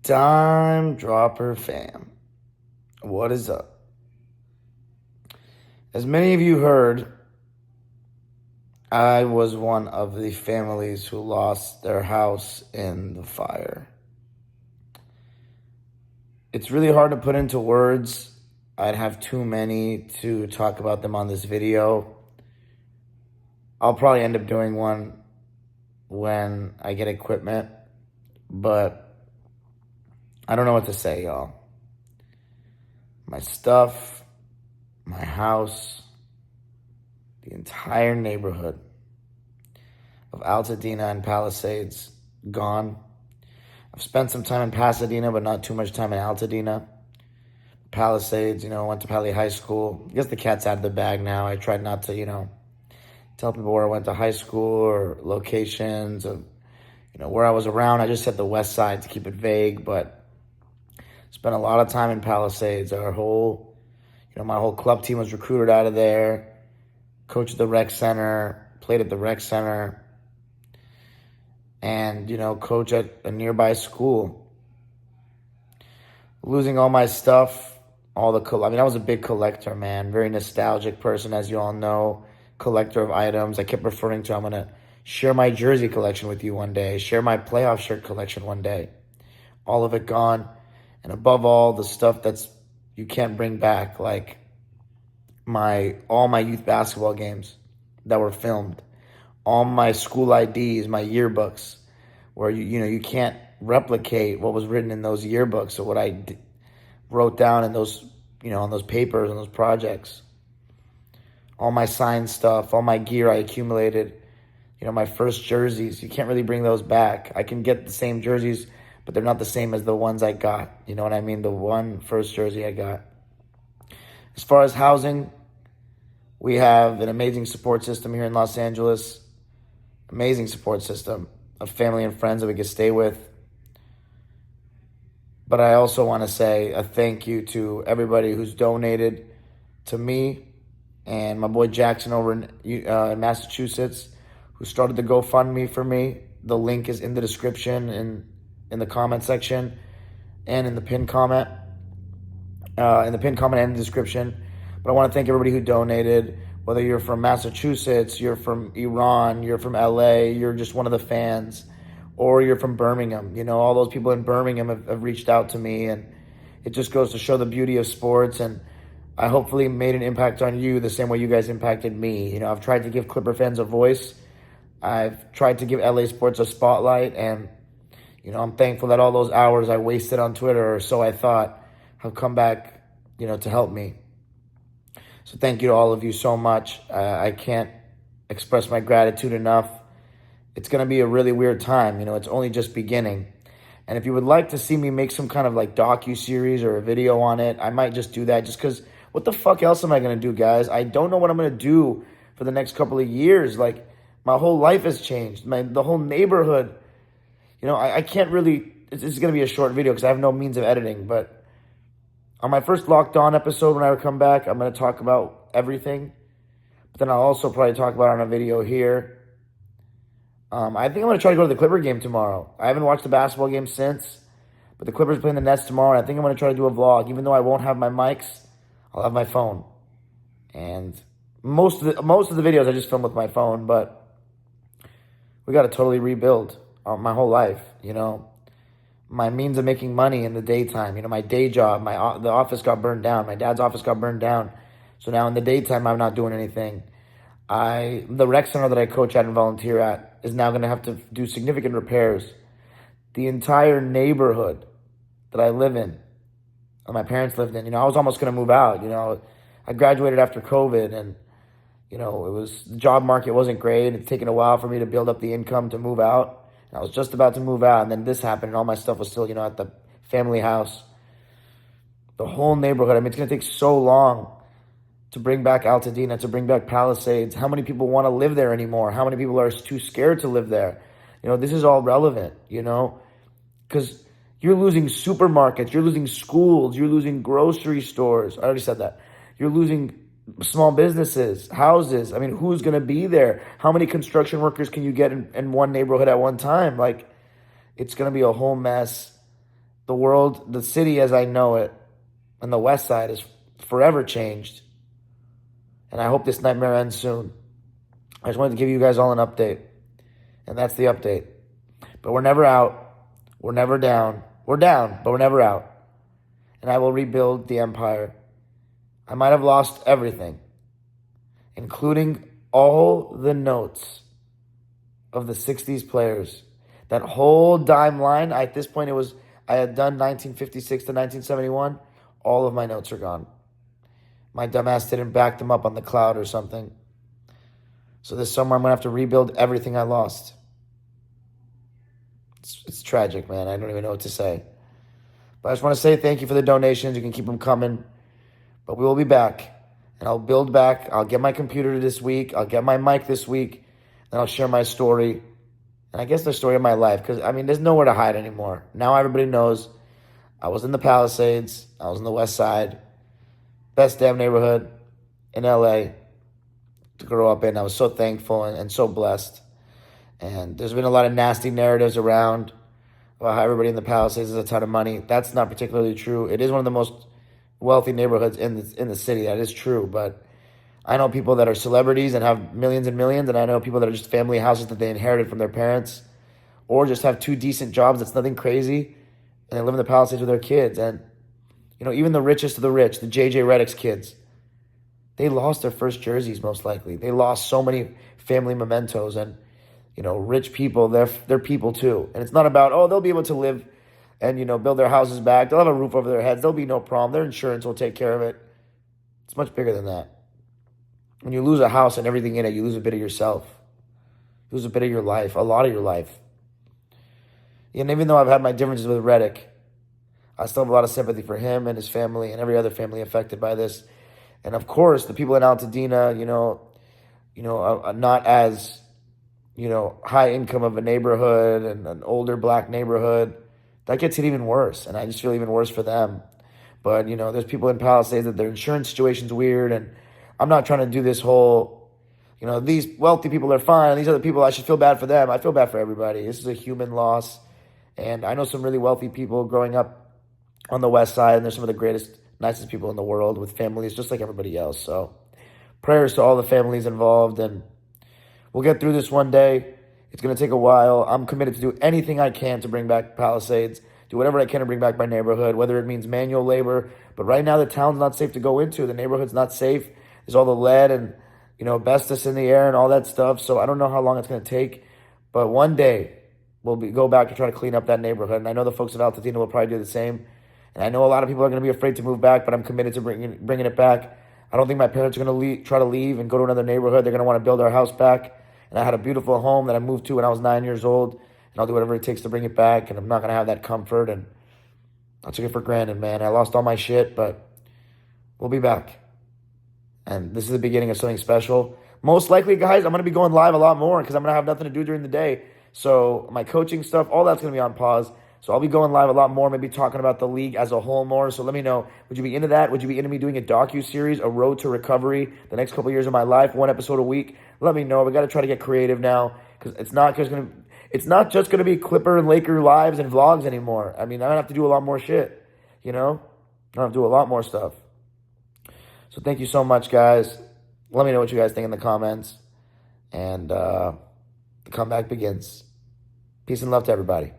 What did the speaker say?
Dime Dropper fam, what is up? As many of you heard, I was one of the families who lost their house in the fire. It's really hard to put into words. I'd have too many to talk about them on this video. I'll probably end up doing one when I get equipment, but I don't know what to say, y'all. My stuff, my house, the entire neighborhood of Altadena and Palisades gone. I've spent some time in Pasadena, but not too much time in Altadena. Palisades, went to Pali High School. I guess the cat's out of the bag now. I tried not to, tell people where I went to high school or locations of, where I was around. I just said the west side to keep it vague, but spent a lot of time in Palisades. My whole club team was recruited out of there. Coached at the rec center, played at the rec center, and, coach at a nearby school. Losing all my stuff, I was a big collector, man. Very nostalgic person, as you all know. Collector of items. I kept referring to, I'm going to share my jersey collection with you one day. Share my playoff shirt collection one day. All of it gone. And above all, the stuff that's you can't bring back, like all my youth basketball games that were filmed, all my school IDs, my yearbooks, where you can't replicate what was written in those yearbooks or what I wrote down in those on those papers and those projects. All my signed stuff, all my gear I accumulated, my first jerseys. You can't really bring those back. I can get the same jerseys, but they're not the same as the ones I got. You know what I mean? The one first jersey I got. As far as housing, we have an amazing support system here in Los Angeles. Amazing support system of family and friends that we can stay with. But I also want to say a thank you to everybody who's donated to me and my boy Jackson over in Massachusetts, who started the GoFundMe for me. The link is in the description and in the comment section and in the pinned comment. In the pinned comment and the description. But I want to thank everybody who donated, whether you're from Massachusetts, you're from Iran, you're from LA, you're just one of the fans, or you're from Birmingham. All those people in Birmingham have reached out to me, and it just goes to show the beauty of sports. And I hopefully made an impact on you the same way you guys impacted me. I've tried to give Clipper fans a voice. I've tried to give LA sports a spotlight, and, I'm thankful that all those hours I wasted on Twitter, or so I thought, have come back, to help me. So thank you to all of you so much. I can't express my gratitude enough. It's going to be a really weird time. It's only just beginning. And if you would like to see me make some kind of like docu-series or a video on it, I might just do that, just because what the fuck else am I going to do, guys? I don't know what I'm going to do for the next couple of years. Like, my whole life has changed. The whole neighborhood. I can't really, this is going to be a short video because I have no means of editing, but on my first Locked On episode, when I come back, I'm going to talk about everything. But then I'll also probably talk about it on a video here. I think I'm going to try to go to the Clipper game tomorrow. I haven't watched the basketball game since, but the Clippers playing the Nets tomorrow. And I think I'm going to try to do a vlog. Even though I won't have my mics, I'll have my phone. And most of the videos I just film with my phone, but we got to totally rebuild my whole life, My means of making money in the daytime, my day job, the office got burned down. My dad's office got burned down. So now in the daytime, I'm not doing anything. The rec center that I coach at and volunteer at is now going to have to do significant repairs. The entire neighborhood that I live in, that my parents lived in, I was almost going to move out. I graduated after COVID, and, the job market wasn't great. It's taken a while for me to build up the income to move out. I was just about to move out, and then this happened, and all my stuff was still, at the family house. The whole neighborhood. It's going to take so long to bring back Altadena, to bring back Palisades. How many people want to live there anymore? How many people are too scared to live there? This is all relevant, because you're losing supermarkets, you're losing schools, you're losing grocery stores. I already said that. You're losing small businesses, houses. Who's going to be there? How many construction workers can you get in one neighborhood at one time? It's going to be a whole mess. the world, the city as I know it, and the West Side is forever changed. And I hope this nightmare ends soon. I just wanted to give you guys all an update. And that's the update. But we're never out. We're never down. We're down, but we're never out. And I will rebuild the empire. I might have lost everything, including all the notes of the 60s players. That whole dime line, at this point I had done 1956 to 1971. All of my notes are gone. My dumbass didn't back them up on the cloud or something. So this summer I'm going to have to rebuild everything I lost. It's tragic, man. I don't even know what to say. But I just want to say thank you for the donations. You can keep them coming. But we will be back. And I'll build back. I'll get my computer this week. I'll get my mic this week. And I'll share my story. And I guess the story of my life. Because, there's nowhere to hide anymore. Now everybody knows I was in the Palisades. I was in the West Side. Best damn neighborhood in LA to grow up in. I was so thankful and so blessed. And there's been a lot of nasty narratives around about how everybody in the Palisades has a ton of money. That's not particularly true. It is one of the most wealthy neighborhoods in the city. That is true. But I know people that are celebrities and have millions and millions, and I know people that are just family houses that they inherited from their parents, or just have 2 decent jobs. That's nothing crazy, and they live in the Palisades with their kids. And even the richest of the rich, the JJ Redick's kids, they lost their first jerseys most likely. They lost so many family mementos. And rich people, they're people too. And it's not about, they'll be able to live and, build their houses back. They'll have a roof over their heads. There'll be no problem. Their insurance will take care of it. It's much bigger than that. When you lose a house and everything in it, you lose a bit of yourself. You lose a bit of your life, a lot of your life. And even though I've had my differences with Redick, I still have a lot of sympathy for him and his family and every other family affected by this. And of course, the people in Altadena, are not as high income of a neighborhood and an older black neighborhood. That gets it even worse, and I just feel even worse for them. But, there's people in Palisades that their insurance situation's weird, and I'm not trying to do this whole, these wealthy people are fine, and these other people, I should feel bad for them. I feel bad for everybody. This is a human loss, and I know some really wealthy people growing up on the West Side, and they're some of the greatest, nicest people in the world with families just like everybody else. So prayers to all the families involved, and we'll get through this one day. It's going to take a while. I'm committed to do anything I can to bring back Palisades, do whatever I can to bring back my neighborhood, whether it means manual labor. But right now, the town's not safe to go into. The neighborhood's not safe. There's all the lead and, asbestos in the air and all that stuff. So I don't know how long it's going to take. But one day, we'll go back to try to clean up that neighborhood. And I know the folks of Altadena will probably do the same. And I know a lot of people are going to be afraid to move back, but I'm committed to bringing it back. I don't think my parents are going to try to leave and go to another neighborhood. They're going to want to build our house back. And I had a beautiful home that I moved to when I was 9 years old. And I'll do whatever it takes to bring it back. And I'm not going to have that comfort. And I took it for granted, man. I lost all my shit, but we'll be back. And this is the beginning of something special. Most likely, guys, I'm going to be going live a lot more because I'm going to have nothing to do during the day. So my coaching stuff, all that's going to be on pause. So I'll be going live a lot more, maybe talking about the league as a whole more. So let me know, would you be into that? Would you be into me doing a docu-series, A Road to Recovery, the next couple of years of my life, 1 episode a week? Let me know. We got to try to get creative now because it's not just going to be Clipper and Laker lives and vlogs anymore. I'm going to have to do a lot more shit, I have to do a lot more stuff. So thank you so much, guys. Let me know what you guys think in the comments. And the comeback begins. Peace and love to everybody.